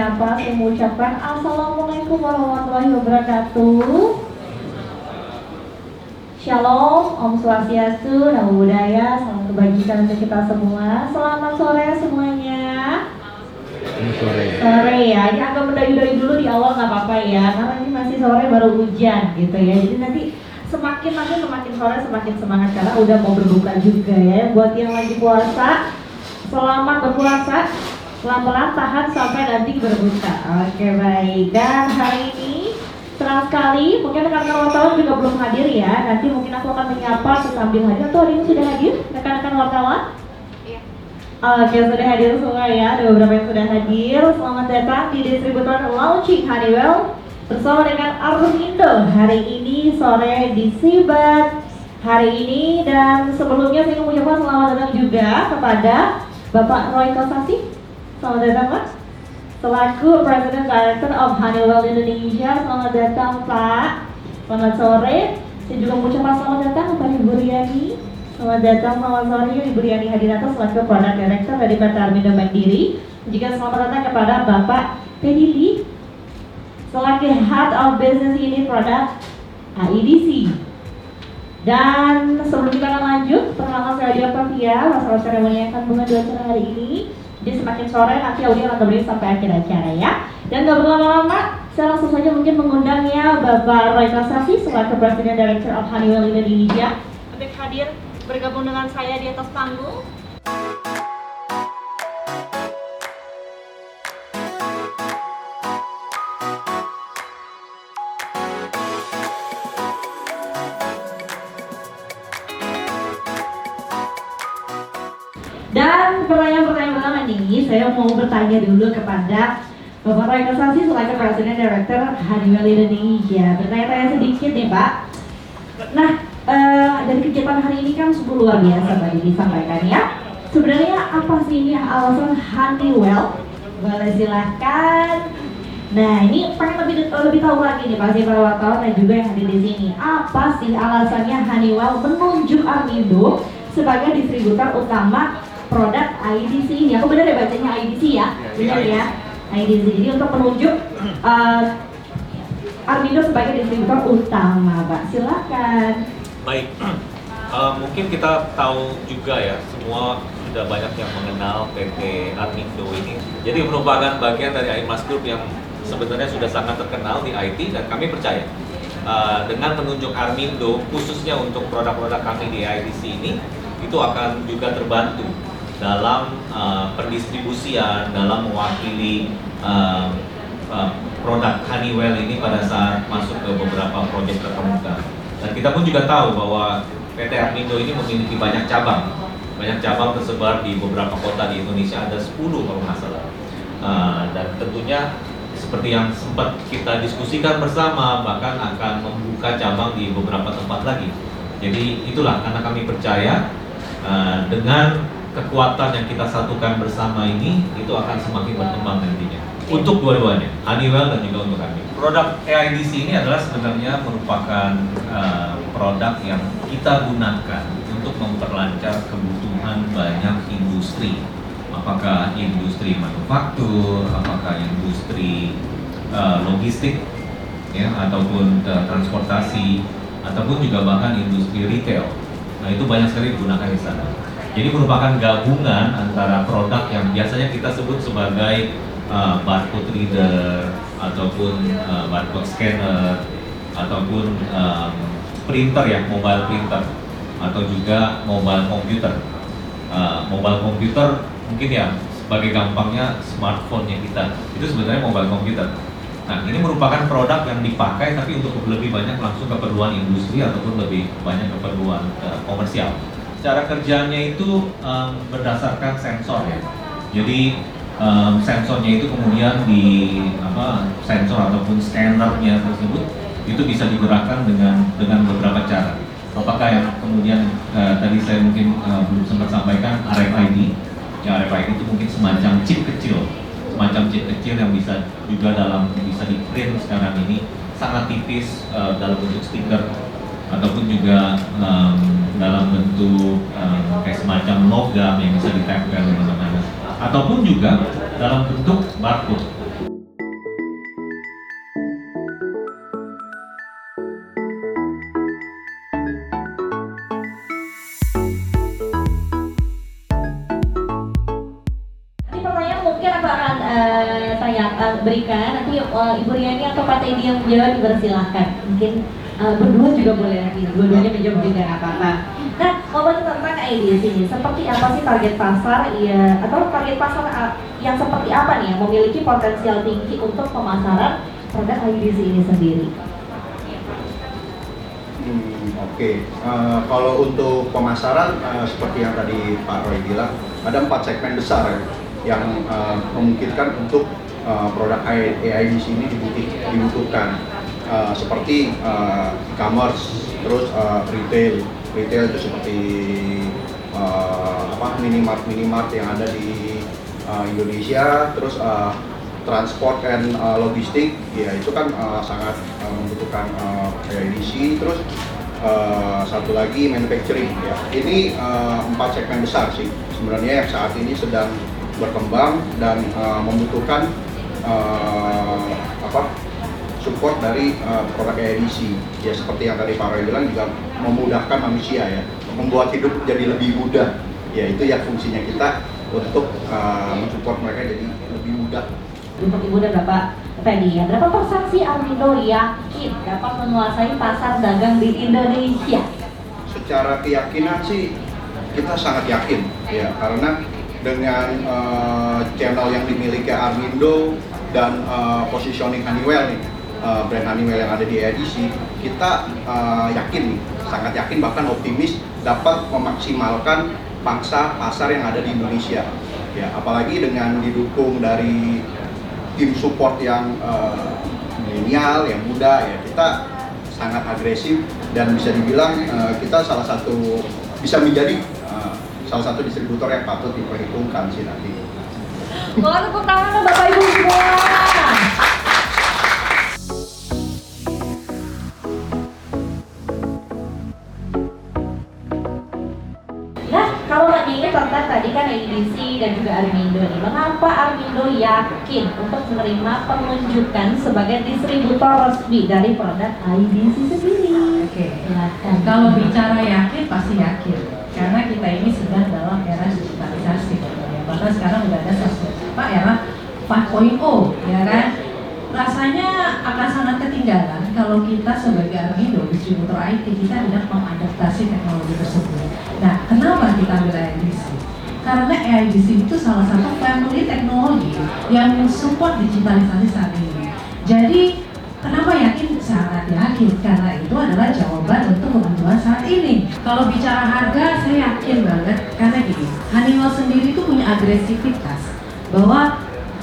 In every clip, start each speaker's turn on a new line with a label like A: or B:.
A: menyapa, saya mengucapkan Assalamualaikum warahmatullahi wabarakatuh. Shalom, Om Swastiastu, Namo Buddhaya, salam kebajikan untuk kita semua. Selamat sore semuanya. Sore ya, ini agak mendayu-dayu dulu di awal nggak apa-apa ya, karena ini masih sore baru hujan gitu ya. Jadi nanti semakin sore semakin semangat karena udah mau berbuka juga ya. Buat yang lagi puasa, selamat berpuasa. Pelan-pelan tahan sampai nanti berbuka. Oke baik, dan hari ini senang sekali, mungkin rekan-rekan wartawan juga belum hadir ya. Nanti mungkin aku akan menyapa sambil hadir. Atau ada yang sudah hadir, rekan-rekan wartawan? Iya. Oke, sudah hadir semua ya, ada beberapa yang sudah hadir. Selamat datang di distributor launching Honeywell bersama dengan Armindo hari ini sore di Sibat hari ini. Dan sebelumnya saya mengucapkan selamat datang juga kepada Bapak Roy Kosasi. Selamat datang Pak, selaku President Director of Honeywell Indonesia. Selamat datang Pak, selamat sore. Saya juga mengucapkan selamat datang kepada Ibu Riani. Selamat datang, selamat sore Ibu Riani Hadinata selaku Product Director dari PT Armindo Mandiri. Juga selamat datang kepada Bapak Teddy Lee selaku Head of Business Unit Product AIDC. Dan sebelum kita akan lanjut, perkenalkan saya Adia Pavia, masalah seremoni yang akan mengambil acara hari ini. Jadi semakin sore nanti audio akan berdiri sampai akhir acara ya. Dan gak berlama-lama, saya langsung saja mungkin mengundangnya Bapak Roy Kosasi selaku President Director of Honeywell Indonesia untuk hadir bergabung dengan saya di atas panggung. Dan pertanyaan pertama nih, saya mau bertanya dulu kepada Bapak Roy Kosasi selaku President Director Honeywell Indonesia. Bertanya-tanya sedikit nih Pak. Nah, dari kegiatan hari ini kan sungguh luar biasa tadi disampaikan ya. Sebenarnya apa sih ini alasan Honeywell? Boleh silahkan. Nah, ini pengen lebih tahu lagi nih pasti para wartawan dan juga yang hadir di sini. Apa sih alasannya Honeywell menunjuk Armindo sebagai distributor utama produk IDC ini? Aku benar ya bacanya IDC ya? Benar ya? IDC. Jadi untuk menunjuk Armindo sebagai distributor utama, Pak. Silakan.
B: Baik, mungkin kita tahu juga ya, semua sudah banyak yang mengenal PT Armindo ini. Jadi merupakan bagian dari IMAS Group yang sebenarnya sudah sangat terkenal di IT, dan kami percaya dengan menunjuk Armindo khususnya untuk produk-produk kami di IDC ini, itu akan juga terbantu dalam pendistribusian, dalam mewakili produk Honeywell ini pada saat masuk ke beberapa proyek terkemuka. Dan kita pun juga tahu bahwa PT Armindo ini memiliki banyak cabang tersebar di beberapa kota di Indonesia, ada 10 kalau nggak salah. Dan tentunya seperti yang sempat kita diskusikan bersama, bahkan akan membuka cabang di beberapa tempat lagi. Jadi itulah karena kami percaya dengan kekuatan yang kita satukan bersama ini, itu akan semakin berkembang nantinya untuk dua-duanya, Honeywell dan juga untuk kami. Produk AIDC ini adalah sebenarnya merupakan produk yang kita gunakan untuk memperlancar kebutuhan banyak industri, apakah industri manufaktur, apakah industri logistik ya, ataupun transportasi, ataupun juga bahkan industri retail. Nah, itu banyak sekali digunakan di sana. Jadi merupakan gabungan antara produk yang biasanya kita sebut sebagai barcode reader, ataupun barcode scanner, ataupun printer ya, mobile printer, atau juga mobile computer. Mobile computer mungkin ya sebagai gampangnya smartphone-nya kita, itu sebenarnya mobile computer. Nah, ini merupakan produk yang dipakai tapi untuk lebih banyak langsung keperluan industri ataupun lebih banyak keperluan komersial. Cara kerjanya itu berdasarkan sensor ya. Jadi sensornya itu kemudian sensor ataupun scannernya tersebut itu bisa digerakkan dengan beberapa cara. Apakah yang kemudian tadi saya mungkin belum sempat sampaikan RFID. Ya, RFID itu mungkin semacam chip kecil yang bisa juga bisa di print sekarang ini, sangat tipis dalam bentuk stiker, ataupun juga dalam bentuk kayak semacam logam yang bisa ditempel di mana-mana, ataupun juga dalam bentuk barcode.
A: berikan. Nanti Ibu Riani atau Pak Teddy yang menjawab dipersilahkan. Mungkin berdua juga boleh nanti, dua-duanya menjawab juga nggak apa-apa. Nah, ngomongin tentang IDC ini, seperti apa sih target pasar ya, atau target pasar yang seperti apa nih yang memiliki potensial tinggi untuk pemasaran produk IDC ini sendiri?
C: Oke. Kalau untuk pemasaran seperti yang tadi Pak Roy bilang, ada 4 segmen besar ya, yang memungkinkan untuk produk AIDC ini dibutuhkan. Seperti e-commerce, terus retail itu seperti minimart yang ada di Indonesia, terus transport and logistik, ya itu kan sangat membutuhkan AIDC. Terus satu lagi manufacturing, ya ini 4 segmen besar sih sebenarnya yang saat ini sedang berkembang dan membutuhkan support dari produk AIDC. Ya seperti yang tadi Pak Roy bilang, juga memudahkan manusia ya, membuat hidup jadi lebih mudah. Ya itu ya fungsinya kita untuk mensupport mereka jadi lebih mudah.
A: Untuk Ibu dan Bapak tadi ya, berapa persen sih Armindo yakin dapat menguasai pasar dagang di Indonesia?
C: Secara keyakinan sih kita sangat yakin ya, karena dengan channel yang dimiliki Armindo dan positioning Honeywell nih, brand Honeywell yang ada di AIDC, kita yakin nih, sangat yakin bahkan optimis dapat memaksimalkan pangsa pasar yang ada di Indonesia. Ya, apalagi dengan didukung dari tim support yang milenial, yang muda, ya kita sangat agresif dan bisa dibilang kita bisa menjadi salah satu distributor yang patut diperhitungkan sih nanti.
A: Boleh tepuk tangan Bapak Ibu semua. Kalau lagi tentang tadi kan AIDC dan juga Armindo nih, mengapa Armindo yakin untuk menerima penunjukan sebagai distributor resmi dari produk AIDC sendiri?
D: Oke, silakan. Kalau bicara yakin pasti yakin, karena kita ini sedang dalam era digitalisasi, ya. Bahkan sekarang udah ada era 5.0, ya kan? Rasanya akan sangat ketinggalan kalau kita sebagai Armindo, distributor IT, kita tidak mengadaptasi teknologi tersebut. Nah, kenapa kita ambil AIDC? Karena AIDC itu salah satu family teknologi yang support digitalisasi saat ini. Jadi, kenapa yakin? Sangat yakin, karena itu adalah jawaban untuk kebutuhan saat ini. Kalau bicara harga, saya yakin banget, karena gini, Honeywell sendiri itu punya agresivitas, bahwa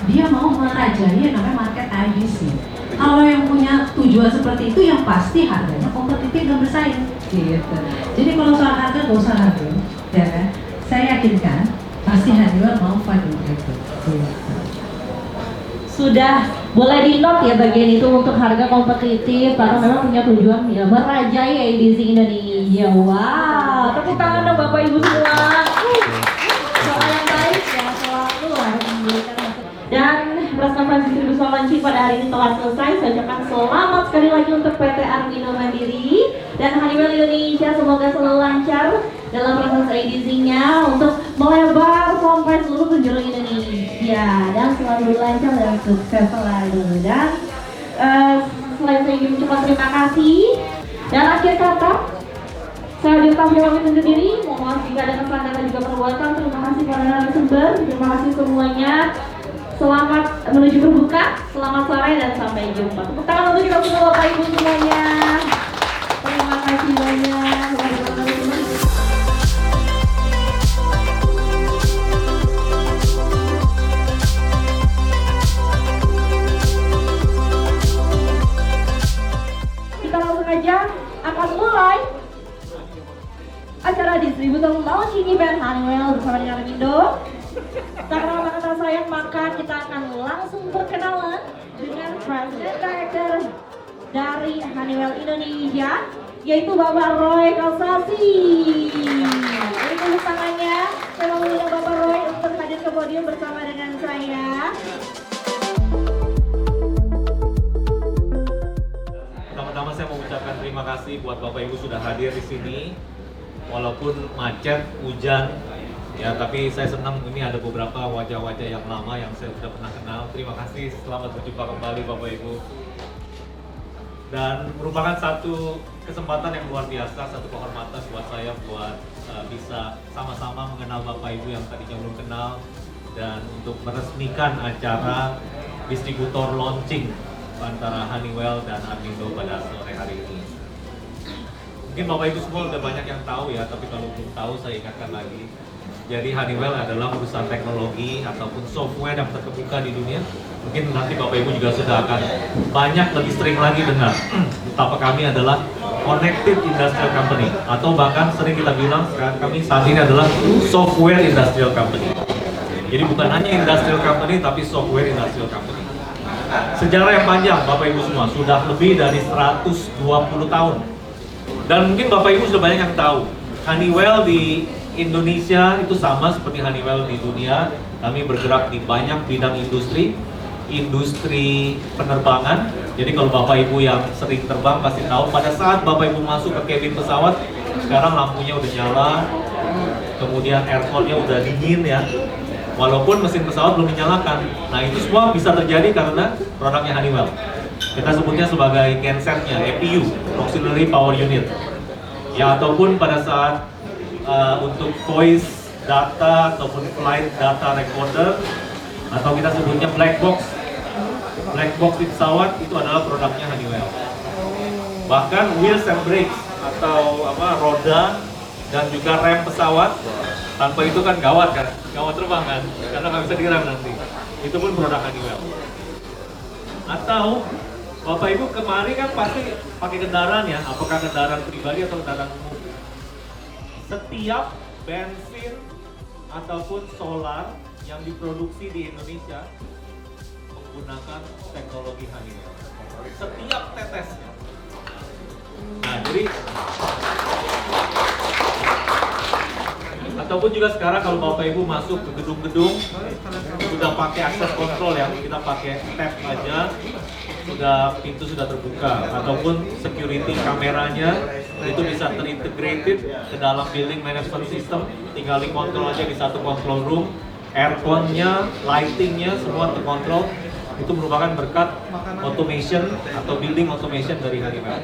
D: dia mau merajai yang namanya market AIDC. Kalau yang punya tujuan seperti itu, yang pasti harganya kompetitif dan bersaing, gitu. Jadi kalau soal harga nggak usah ragu, ya kan? Saya yakinkan pasti Honeywell mau fight untuk itu.
A: Sudah boleh di note ya bagian itu untuk harga kompetitif, karena memang punya tujuan ya merajai AIDC Indonesia. Wow, tepuk tangan dong Bapak Ibu semua. Soal yang baik ya selalu harus memberikan. Dan press conference distribusi launching pada hari ini telah selesai. Saya ucapkan selamat sekali lagi untuk PT Armindo Mandiri dan Honeywell Indonesia. Semoga selalu lancar dalam proses AIDC-nya untuk melebar sampai seluruh penjuru Indonesia dan selalu lancar dan sukses selalu. Dan selain saya ingin mengucapkan terima kasih dan akhir kata saya Dirta Firman undur diri. Mohon maaf jika ada kesalahan dan juga perbuatan. Terima kasih para narasumber, terima kasih semuanya. Selamat menuju berbuka, selamat sore dan sampai jumpa. Tepuk tangan untuk kita semua Bapak Ibu semuanya. Terima kasih banyak. Kita langsung aja akan mulai acara distributor launching event Honeywell bersama dengan Armindo. Tak kenal maka tak sayang, maka kita akan langsung berkenalan dengan President Director dari Honeywell Indonesia, yaitu Bapak Roy Kalsasi. Ini tepuk tangannya. Saya mau mengundang Bapak Roy untuk hadir ke podium bersama dengan saya.
B: Pertama-tama saya mau ucapkan terima kasih buat Bapak Ibu sudah hadir di sini. Walaupun macet, hujan, Ya, tapi saya senang ini ada beberapa wajah-wajah yang lama yang saya sudah pernah kenal. Terima kasih, selamat berjumpa kembali Bapak Ibu. Dan merupakan satu kesempatan yang luar biasa, satu kehormatan buat saya buat bisa sama-sama mengenal Bapak Ibu yang tadinya belum kenal, dan untuk meresmikan acara distributor launching antara Honeywell dan Armindo pada sore hari ini. Mungkin Bapak Ibu semua udah banyak yang tahu ya, tapi kalau belum tahu saya ingatkan lagi. Jadi Honeywell adalah perusahaan teknologi ataupun software yang terkemuka di dunia. Mungkin nanti Bapak Ibu juga sudah akan banyak lebih sering lagi dengar betapa kami adalah Connected Industrial Company, atau bahkan sering kita bilang kami saat ini adalah Software Industrial Company. Jadi bukan hanya Industrial Company, tapi Software Industrial Company. Sejarah yang panjang Bapak Ibu semua, sudah lebih dari 120 tahun. Dan mungkin Bapak Ibu sudah banyak yang tahu, Honeywell di Indonesia itu sama seperti Honeywell di dunia. Kami bergerak di banyak bidang industri penerbangan. Jadi kalau Bapak Ibu yang sering terbang pasti tahu, pada saat Bapak Ibu masuk ke kabin pesawat, sekarang lampunya udah nyala, kemudian airconnya udah dingin ya, walaupun mesin pesawat belum dinyalakan. Nah itu semua bisa terjadi karena produknya Honeywell. Kita sebutnya sebagai gensetnya, APU, Auxiliary Power Unit. Ya, ataupun pada saat untuk voice data ataupun flight data recorder, atau kita sebutnya black box di pesawat, itu adalah produknya Honeywell. Bahkan wheels and brakes atau roda dan juga rem pesawat, tanpa itu kan gawat terbang kan, karena nggak bisa direm nanti. Itu pun produk Honeywell. Atau Bapak Ibu kemari kan pasti pakai kendaraan ya, apakah kendaraan pribadi atau kendaraan umum. Setiap bensin ataupun solar yang diproduksi di Indonesia menggunakan teknologi Honeywell. Setiap tetesnya. Nah, jadi ataupun juga sekarang kalau Bapak Ibu masuk ke gedung-gedung sudah pakai access control ya, kita pakai tap aja, pintu sudah terbuka, ataupun security kameranya itu bisa terintegrated ke dalam building management system, tinggal dikontrol aja di satu control room, airconnya, lightingnya semua terkontrol. Itu merupakan berkat automation atau building automation dari Honeywell.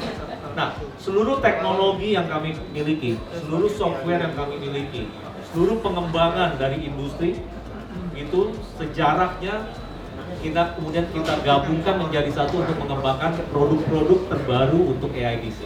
B: Nah, seluruh teknologi yang kami miliki, seluruh software yang kami miliki, seluruh pengembangan dari industri itu sejarahnya kemudian kita gabungkan menjadi satu untuk mengembangkan produk-produk terbaru untuk AIDC.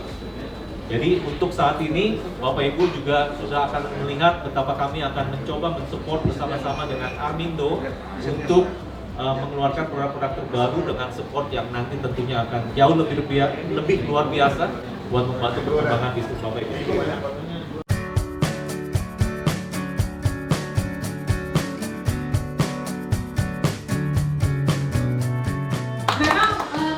B: Jadi untuk saat ini Bapak Ibu juga sudah akan melihat betapa kami akan mencoba mensupport bersama-sama dengan Armindo untuk mengeluarkan produk-produk terbaru dengan support yang nanti tentunya akan jauh lebih luar biasa buat membantu perkembangan bisnis Bapak Ibu.
D: Memang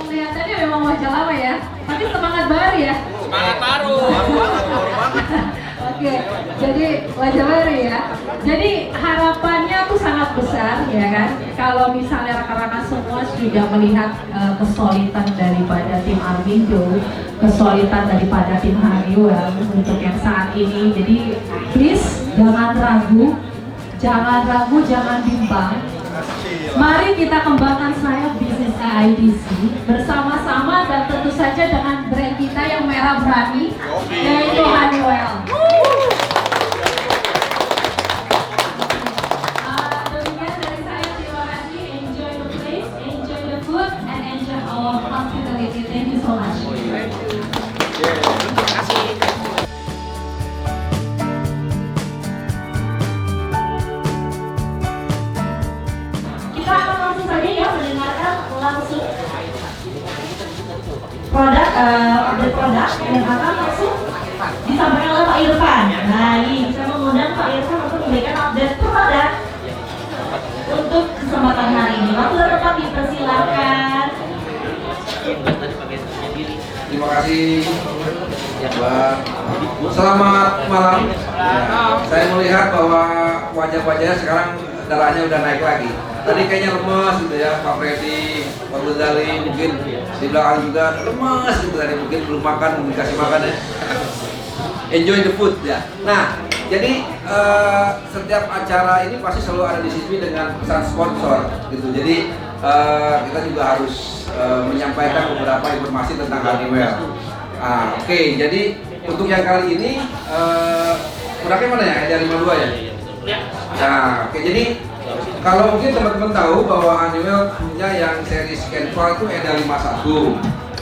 D: kelihatannya memang wajah lama ya, tapi semangat baru ya.
E: Semangat baru.
D: Oke, jadi wajah baru ya. Jadi harapannya tuh sangat besar ya kan. Kalau misalnya rekan-rekan semua sudah melihat kesulitan daripada tim Armindo, kesulitan daripada tim Honeywell untuk yang saat ini. Jadi please jangan ragu, jangan bimbang. Mari kita kembangkan sayap bisnis AIDC bersama-sama dan tentu saja dengan brand kita yang merah berani, yaitu Honeywell. Demikian dari saya, terima kasih. Enjoy the place, enjoy the food, and enjoy our hospitality. Thank you so much.
A: Kita akan langsung saja ya mendengarkan langsung update produk yang akan langsung disampaikan oleh Pak Irfan. Nah, ini saya mengundang Pak Irfan untuk memberikan update produk untuk kesempatan hari ini. Waktu dan tempat dipersilakan.
E: Terima kasih, Mbak. Selamat malam. Saya melihat bahwa wajah-wajahnya sekarang darahnya udah naik lagi. Tadi kayaknya lemes gitu ya, Pak Freddy, Pak Ghazali, mungkin di belakang juga lemes gitu tadi, mungkin belum makan, belum dikasih makan ya. Enjoy the food ya. Nah, Jadi setiap acara ini pasti selalu ada disisipin dengan pesan sponsor gitu. Jadi kita juga harus menyampaikan beberapa informasi tentang Honeywell. Oke, jadi untuk yang kali ini produknya mana ya? Ada 52 ya? Nah, oke, jadi kalau mungkin teman-teman tahu bahwa Honeywell punya yang seri Scanval itu EDA 51.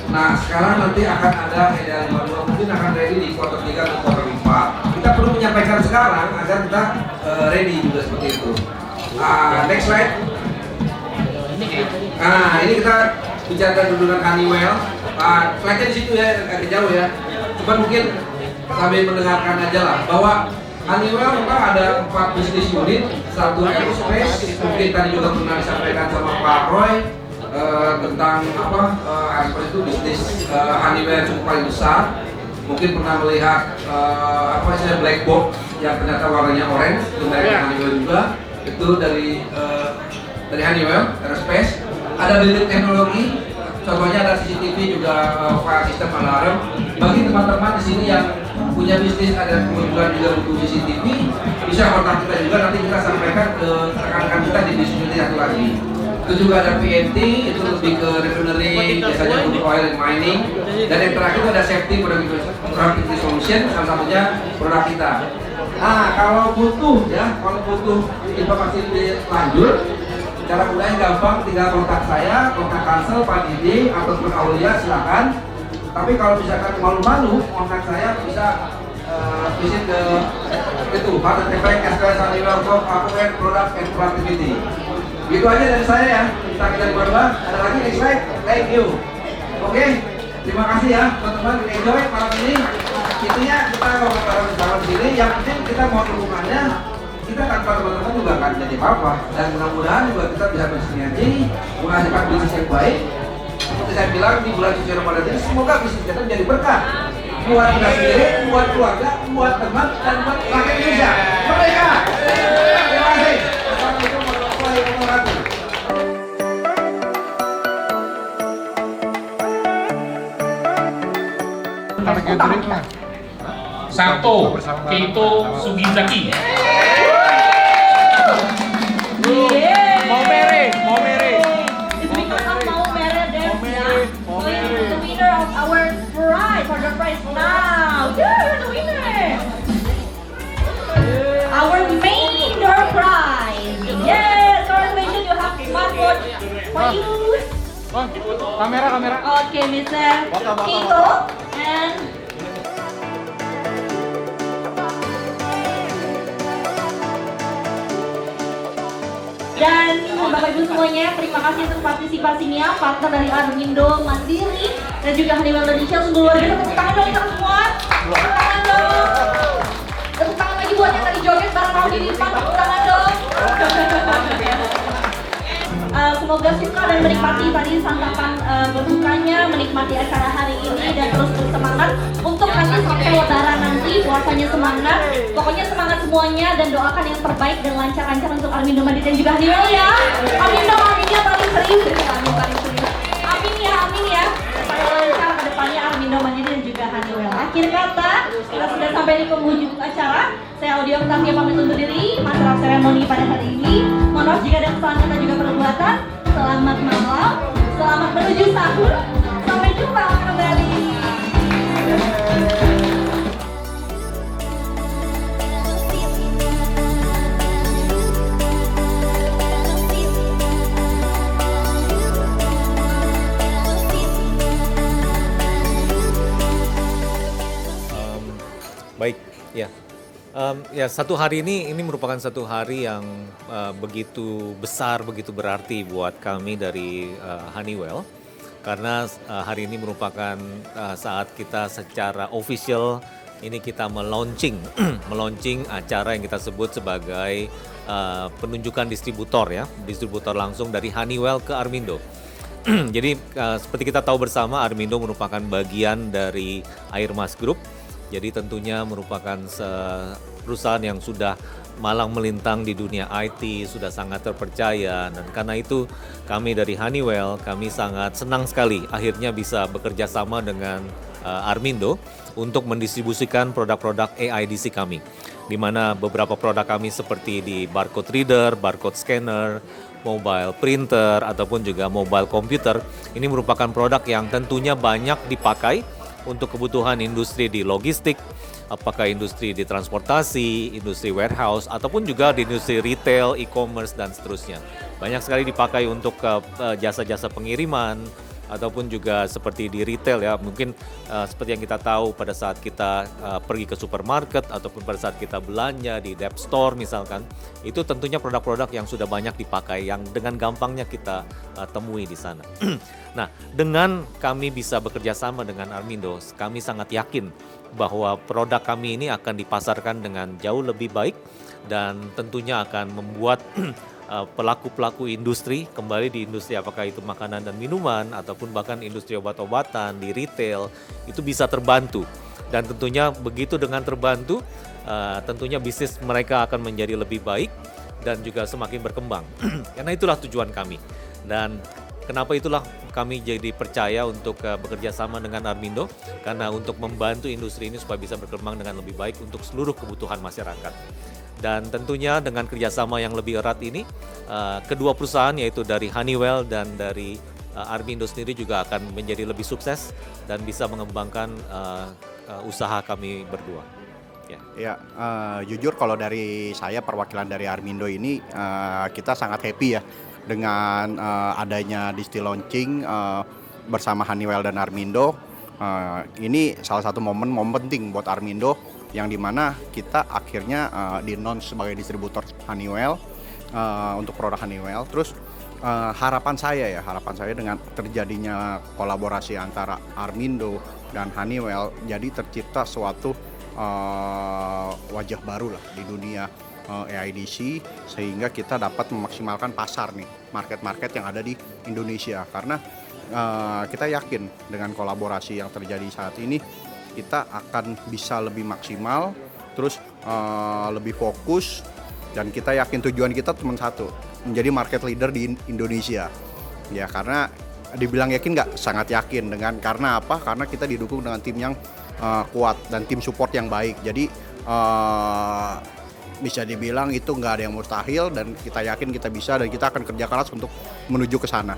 E: Nah, sekarang nanti akan ada EDA 52, mungkin akan ready di kuartal 3 atau kuartal 4. Kita perlu menyampaikan sekarang agar kita ready juga seperti itu. Next slide. Ini kita bicara dulu dengan Honeywell. Slide-nya di situ ya, agak jauh ya. Cuman mungkin sambil mendengarkan aja lah bahwa Honeywell memang ada 4 bisnis unit, satu aerospace, mungkin tadi juga pernah disampaikan sama Pak Roy tentang aerospace itu bisnis Honeywell cukup paling besar. Mungkin pernah melihat black box yang ternyata warnanya orange, itu dari Honeywell juga. Itu dari Honeywell aerospace. Ada building teknologi, contohnya ada CCTV juga fire system alarm. Bagi teman-teman di sini yang punya bisnis ada kebetulan juga butuh CCTV, bisa kontak kita juga, nanti kita sampaikan ke rekan-rekan kita di bisnis satu lagi. Itu juga ada PMT, itu lebih ke refinery, biasanya untuk oil and mining. Dan yang terakhir itu ada safety productivity solution, salah satunya produk kita. Kalau butuh informasi lebih lanjut, cara mudahnya gampang, tinggal kontak saya, kontak Kansel, Pak Didi, ataupun Aulia, silakan. Tapi kalau misalkan malu-malu, kontak saya bisa visit ke itu Pak TPK SKS Honeywell Product and Productivity. Gitu aja dari saya ya. Kita berdua. Ada lagi next slide. Thank you. Oke, terima kasih ya teman-teman. Enjoy malam ini. Intinya kita ngobrol bersama di sini. Yang penting kita mau dukungannya. Kita tanpa teman-teman juga akan jadi apa-apa. Dan mudah-mudahan juga kita bisa bersinergi, menghasilkan bisnis yang baik. Seperti saya bilang di bulan suci Ramadan ini, semoga bisnis kita menjadi berkah buat kita sendiri, buat keluarga, buat teman, dan buat rakyat Indonesia. Merdeka! Terima kasih. Assalamualaikum warahmatullahi wabarakatuh.
F: Satu, Keito Sugizaki.
A: Mau mere. It's because of Mau Mere dance, yeah. So he's the winner of our prize for the prize now. Yeah, you're the winner. Our main door prize. Yes, congratulations, you have smartwatch for you.
F: Kamera.
A: Okay, Mr. Kiko and dan Bapak Ibu semuanya, terima kasih untuk partisipasinya, partner dari Armindo Mandiri dan juga Honeywell Indonesia. Sungguh luar biasa, tepuk tangan dong kita semua. Tepuk tangan dong. Tepuk tangan lagi buat yang tadi joget bareng Rodi di depan, tepuk tangan dong. Semoga suka dan menikmati tadi santapan berbukanya, menikmati acara hari ini dan terus bersemangat untuk nanti sampai lebaran nanti, puasanya semangat. Pokoknya semangat semuanya dan doakan yang terbaik dan lancar-lancar untuk Armindo Mandiri dan juga Honeywell ya. Aminnya paling serius. Amin ya. Supaya lancar ke depannya Armindo Mandiri dan juga Honeywell. Akhir kata, kita sudah sampai di penghujung acara. Saya Audio Octavia pamit undur diri. Masalah seremoni pada hari ini. Mohon maaf jika ada kesalahan kata juga perbuatan. Selamat malam, selamat menuju sahur. Sampai jumpa kembali.
B: Baik, ya. Satu hari ini merupakan satu hari yang begitu besar, begitu berarti buat kami dari Honeywell. Karena hari ini merupakan saat kita secara official ini kita meluncing acara yang kita sebut sebagai penunjukan distributor ya, distributor langsung dari Honeywell ke Armindo. Jadi seperti kita tahu bersama, Armindo merupakan bagian dari Airmas Group. Jadi tentunya merupakan perusahaan yang sudah malang melintang di dunia IT, sudah sangat terpercaya, dan karena itu kami dari Honeywell, kami sangat senang sekali akhirnya bisa bekerja sama dengan Armindo untuk mendistribusikan produk-produk AIDC kami, di mana beberapa produk kami seperti di barcode reader, barcode scanner, mobile printer, ataupun juga mobile computer. Ini merupakan produk yang tentunya banyak dipakai untuk kebutuhan industri di logistik, apakah industri di transportasi, industri warehouse, ataupun juga di industri retail, e-commerce, dan seterusnya. Banyak sekali dipakai untuk jasa-jasa pengiriman, ataupun juga seperti di retail ya, mungkin seperti yang kita tahu pada saat kita pergi ke supermarket, ataupun pada saat kita belanja di Dep Store misalkan, itu tentunya produk-produk yang sudah banyak dipakai, yang dengan gampangnya kita temui di sana. Nah, dengan kami bisa bekerja sama dengan Armindo, kami sangat yakin bahwa produk kami ini akan dipasarkan dengan jauh lebih baik dan tentunya akan membuat pelaku-pelaku industri, kembali di industri apakah itu makanan dan minuman ataupun bahkan industri obat-obatan, di retail, itu bisa terbantu. Dan tentunya begitu dengan terbantu, tentunya bisnis mereka akan menjadi lebih baik dan juga semakin berkembang. Karena itulah tujuan kami. Dan kenapa itulah kami jadi percaya untuk bekerja sama dengan Armindo, karena untuk membantu industri ini supaya bisa berkembang dengan lebih baik untuk seluruh kebutuhan masyarakat. Dan tentunya dengan kerjasama yang lebih erat ini, kedua perusahaan yaitu dari Honeywell dan dari Armindo sendiri juga akan menjadi lebih sukses dan bisa mengembangkan usaha kami berdua.
C: Ya, jujur kalau dari saya perwakilan dari Armindo ini kita sangat happy ya dengan adanya disti launching bersama Honeywell dan Armindo. Ini salah satu momen penting buat Armindo, yang dimana kita akhirnya di-announce sebagai distributor Honeywell untuk produk Honeywell. Terus harapan saya dengan terjadinya kolaborasi antara Armindo dan Honeywell, jadi tercipta suatu wajah baru lah di dunia AIDC, sehingga kita dapat memaksimalkan pasar nih, market-market yang ada di Indonesia. Karena kita yakin dengan kolaborasi yang terjadi saat ini, kita akan bisa lebih maksimal, terus lebih fokus, dan kita yakin tujuan kita cuma satu, menjadi market leader di Indonesia. Ya, karena dibilang yakin nggak, sangat yakin karena apa? Karena kita didukung dengan tim yang kuat dan tim support yang baik. Jadi bisa dibilang itu nggak ada yang mustahil, dan kita yakin kita bisa, dan kita akan kerja keras untuk menuju ke sana.